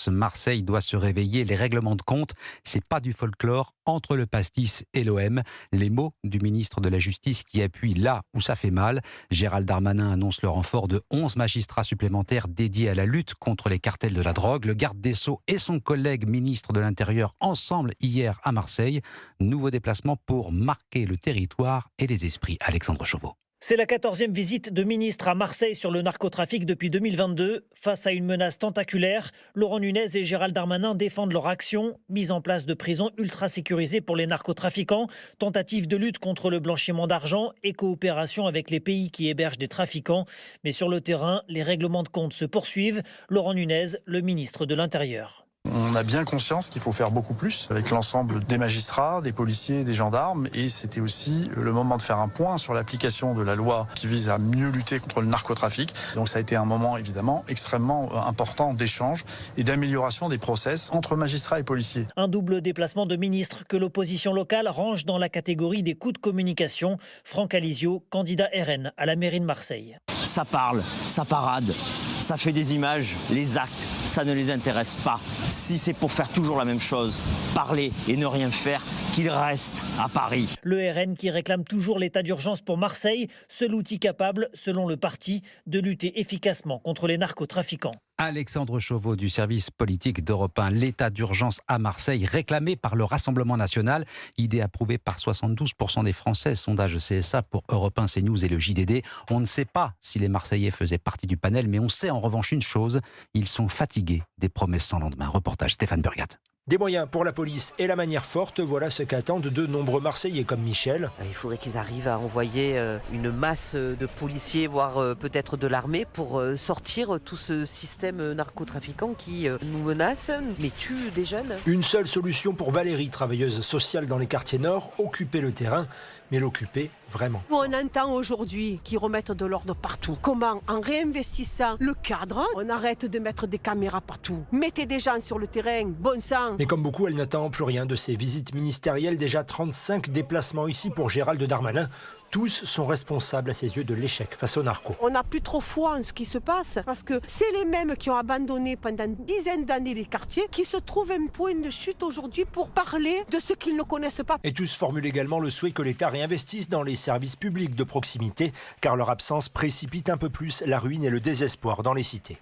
force. Marseille doit se réveiller. Les règlements de compte, c'est pas du folklore entre le pastis et l'OM. Les mots du ministre de la Justice qui appuie là où ça fait mal. Gérald Darmanin annonce le renfort de 11 magistrats supplémentaires dédiés à la lutte contre les cartels de la drogue. Le garde des Sceaux et son collègue ministre de l'Intérieur ensemble hier à Marseille. Nouveau déplacement pour marquer le territoire et les esprits. Alexandre Chauveau. C'est la 14e visite de ministre à Marseille sur le narcotrafic depuis 2022. Face à une menace tentaculaire, Laurent Nunez et Gérald Darmanin défendent leur action. Mise en place de prisons ultra sécurisées pour les narcotrafiquants, tentative de lutte contre le blanchiment d'argent et coopération avec les pays qui hébergent des trafiquants. Mais sur le terrain, les règlements de compte se poursuivent. Laurent Nunez, le ministre de l'Intérieur. On a bien conscience qu'il faut faire beaucoup plus avec l'ensemble des magistrats, des policiers, des gendarmes. Et c'était aussi le moment de faire un point sur l'application de la loi qui vise à mieux lutter contre le narcotrafic. Donc ça a été un moment évidemment extrêmement important d'échange et d'amélioration des process entre magistrats et policiers. Un double déplacement de ministres que l'opposition locale range dans la catégorie des coups de communication. Franck Alizio, candidat RN à la mairie de Marseille. Ça parle, ça parade, ça fait des images, les actes, ça ne les intéresse pas. Si c'est pour faire toujours la même chose, parler et ne rien faire, qu'il reste à Paris. Le RN qui réclame toujours l'état d'urgence pour Marseille, seul outil capable, selon le parti, de lutter efficacement contre les narcotrafiquants. Alexandre Chauveau du service politique d'Europe 1. L'état d'urgence à Marseille réclamé par le Rassemblement national. Idée approuvée par 72% des Français. Sondage CSA pour Europe 1, CNews et le JDD. On ne sait pas si les Marseillais faisaient partie du panel, mais on sait en revanche une chose. Ils sont fatigués des promesses sans lendemain. Reportage Stéphane Burgat. Des moyens pour la police et la manière forte, voilà ce qu'attendent de nombreux Marseillais comme Michel. Il faudrait qu'ils arrivent à envoyer une masse de policiers, voire peut-être de l'armée, pour sortir tout ce système narcotrafiquant qui nous menace, mais tue des jeunes. Une seule solution pour Valérie, travailleuse sociale dans les quartiers nord, occuper le terrain. Mais l'occuper vraiment. On entend aujourd'hui qu'ils remettent de l'ordre partout. Comment? En réinvestissant le cadre, on arrête de mettre des caméras partout. Mettez des gens sur le terrain, bon sang. Mais comme beaucoup, elle n'attend plus rien de ces visites ministérielles. Déjà 35 déplacements ici pour Gérald Darmanin. Tous sont responsables à ses yeux de l'échec face aux narcos. On n'a plus trop foi en ce qui se passe parce que c'est les mêmes qui ont abandonné pendant une dizaine d'années les quartiers qui se trouvent un point de chute aujourd'hui pour parler de ce qu'ils ne connaissent pas. Et tous formulent également le souhait que l'État réinvestisse dans les services publics de proximité car leur absence précipite un peu plus la ruine et le désespoir dans les cités.